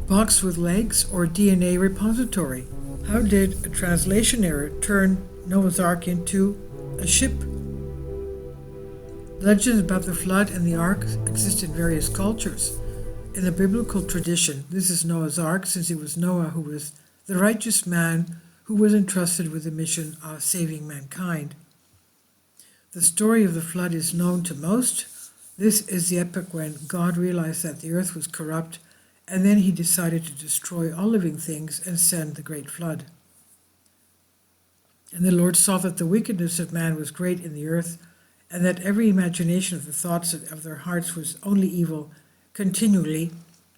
Box with legs or DNA repository? How did a translation error turn Noah's Ark into a ship? Legends about the flood and the ark exist in various cultures. In the biblical tradition, this is Noah's Ark, since it was Noah who was the righteous man who was entrusted with the mission of saving mankind. The story of the flood is known to most. This is the epoch when God realized that the earth was corrupt, and then he decided to destroy all living things and send the great flood. And the Lord saw that the wickedness of man was great in the earth, and that every imagination of the thoughts of their hearts was only evil continually.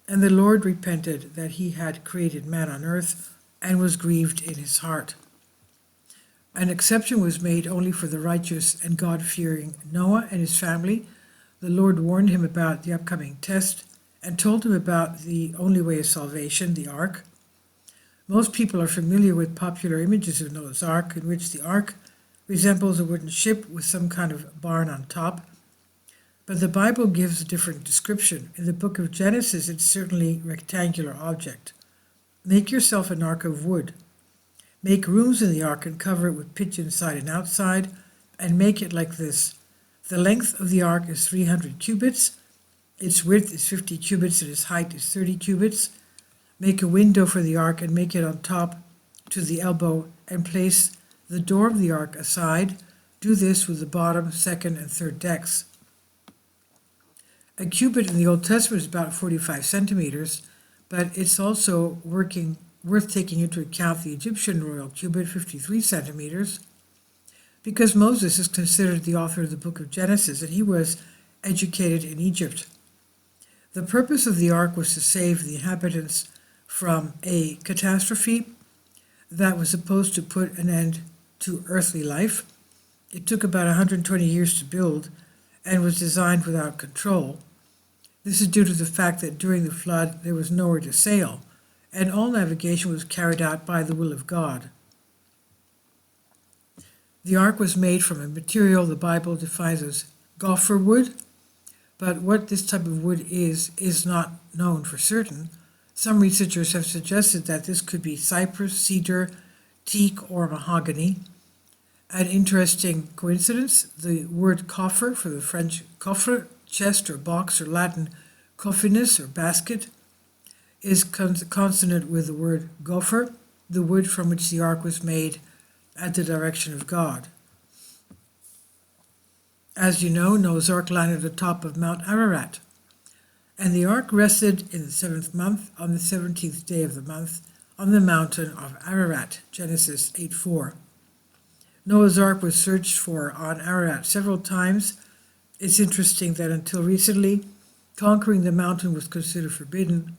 And the Lord repented that he had created man on earth, and was grieved in his heart. An exception was made only for the righteous and God-fearing Noah and his family. The Lord warned him about the upcoming test and told him about the only way of salvation, the ark. Most people are familiar with popular images of Noah's Ark, in which the ark resembles a wooden ship with some kind of barn on top. But the Bible gives a different description. In the book of Genesis, it's certainly a rectangular object. Make yourself an ark of wood. Make rooms in the ark and cover it with pitch inside and outside, and make it like this. The length of the ark is 300 cubits, its width is 50 cubits, and its height is 30 cubits. Make a window for the ark and make it on top to the elbow, and place the door of the ark aside. Do this with the bottom, second, and third decks. A cubit in the Old Testament is about 45 centimeters, but it's also worth taking into account the Egyptian royal cubit, 53 centimeters, because Moses is considered the author of the book of Genesis, and he was educated in Egypt. The purpose of the ark was to save the inhabitants from a catastrophe that was supposed to put an end to earthly life. It took about 120 years to build and was designed without control. This is due to the fact that during the flood there was nowhere to sail, and all navigation was carried out by the will of God. The ark was made from a material the Bible defines as gopher wood, but what this type of wood is not known for certain. Some researchers have suggested that this could be cypress, cedar, teak, or mahogany. An interesting coincidence, the word coffer, for the French coffre, chest or box, or Latin coffinus or basket, is consonant with the word gopher, the wood from which the ark was made at the direction of God. As you know, Noah's Ark landed at the top of Mount Ararat, and the ark rested in the 7th month on the 17th day of the month on the mountain of Ararat, Genesis 8:4. Noah's Ark was searched for on Ararat several times. It's interesting that until recently, conquering the mountain was considered forbidden.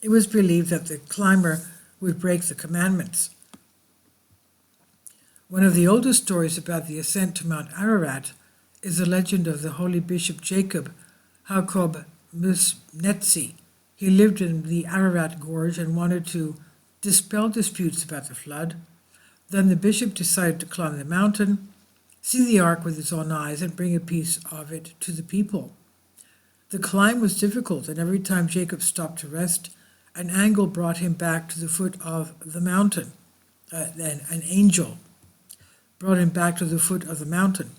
It was believed that the climber would break the commandments. One of the oldest stories about the ascent to Mount Ararat is the legend of the holy bishop Jacob Jacob Musnetsi. He lived in the Ararat Gorge and wanted to dispel disputes about the flood. Then the bishop decided to climb the mountain, see the ark with his own eyes, and bring a piece of it to the people. The climb was difficult, and every time Jacob stopped to rest, an angle brought him back to the foot of the mountain. An angel brought him back to the foot of the mountain.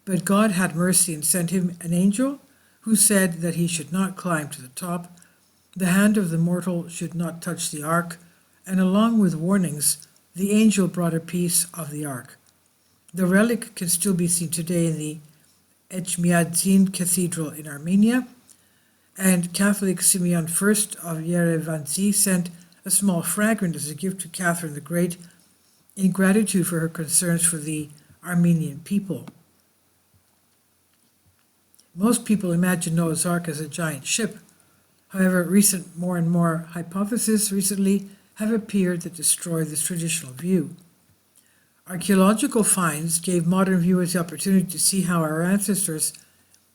But God had mercy and sent him an angel who said that he should not climb to the top, the hand of the mortal should not touch the ark, and along with warnings, the angel brought a piece of the ark. The relic can still be seen today in the Echmiadzin Cathedral in Armenia, and Catholic Simeon I of Yerevanzi sent a small fragment as a gift to Catherine the Great in gratitude for her concerns for the Armenian people. Most people imagine Noah's Ark as a giant ship. However, more and more hypotheses recently have appeared that destroy this traditional view. Archaeological finds gave modern viewers the opportunity to see how our ancestors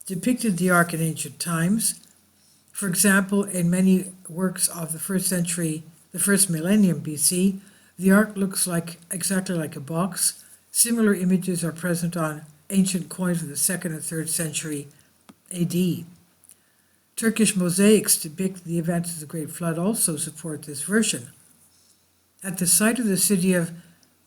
depicted the ark in ancient times. For example, in many works of the first millennium BC, the ark looks exactly like a box. Similar images are present on ancient coins of the 2nd and 3rd century AD. Turkish mosaics depicting the events of the Great Flood also support this version. At the site of the city of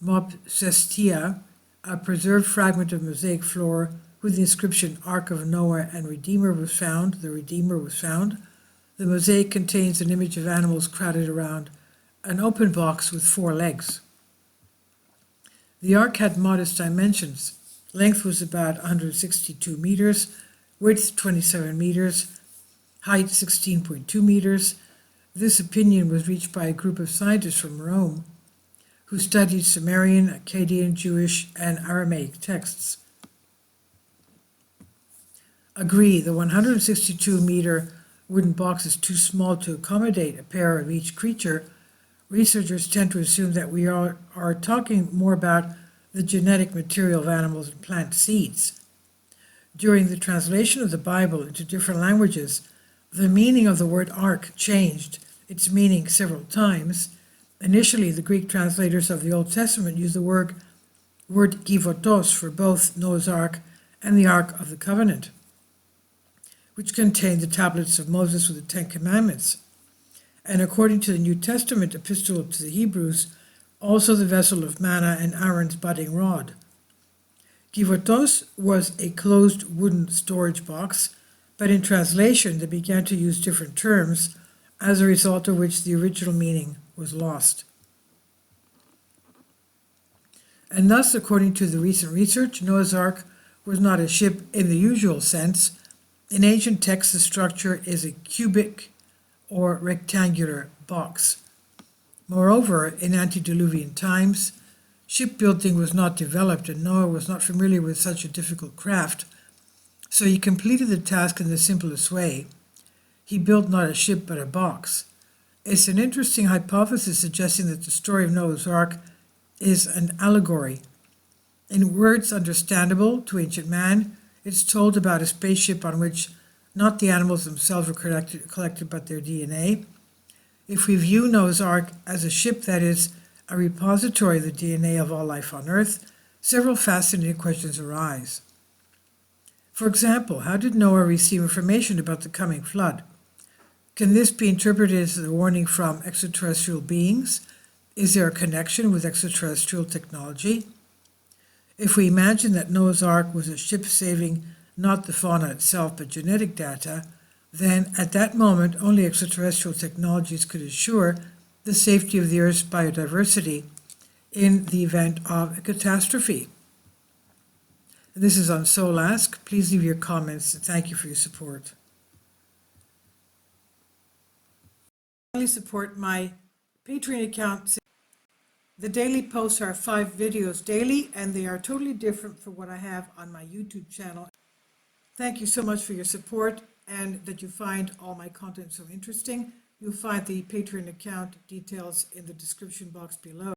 Mopsestia, a preserved fragment of mosaic floor with the inscription Ark of Noah and Redeemer was found. The Redeemer was found. The mosaic contains an image of animals crowded around an open box with 4 legs. The ark had modest dimensions. Length was about 162 meters, width 27 meters, height 16.2 meters. This opinion was reached by a group of scientists from Rome who studied Sumerian, Akkadian, Jewish, and Aramaic texts. Agree, the 162-meter wooden box is too small to accommodate a pair of each creature. Researchers tend to assume that we are talking more about the genetic material of animals and plant seeds. During the translation of the Bible into different languages, the meaning of the word ark changed its meaning several times. Initially, the Greek translators of the Old Testament used the word kivotos for both Noah's Ark and the Ark of the Covenant, which contained the tablets of Moses with the 10 Commandments. And according to the New Testament epistle to the Hebrews, also the vessel of manna and Aaron's budding rod. Kivotos was a closed wooden storage box, but in translation they began to use different terms, as a result of which the original meaning was lost. And thus, according to the recent research, Noah's Ark was not a ship in the usual sense. In ancient texts, the structure is a cubic or rectangular box. Moreover, in antediluvian times, shipbuilding was not developed and Noah was not familiar with such a difficult craft, so he completed the task in the simplest way. He built not a ship but a box. It's an interesting hypothesis suggesting that the story of Noah's Ark is an allegory. In words understandable to ancient man, it's told about a spaceship on which not the animals themselves were collected but their DNA. If we view Noah's Ark as a ship that is a repository of the DNA of all life on Earth, several fascinating questions arise. For example, how did Noah receive information about the coming flood? Can this be interpreted as a warning from extraterrestrial beings? Is there a connection with extraterrestrial technology? If we imagine that Noah's Ark was a ship saving not the fauna itself but genetic data, then at that moment only extraterrestrial technologies could assure the safety of the Earth's biodiversity in the event of a catastrophe. This is on Soul Ask. Please leave your comments and thank you for your support. Finally, support my Patreon account. The daily posts are 5 videos daily and they are totally different from what I have on my YouTube channel. Thank you so much for your support and that you find all my content so interesting. You'll find the Patreon account details in the description box below.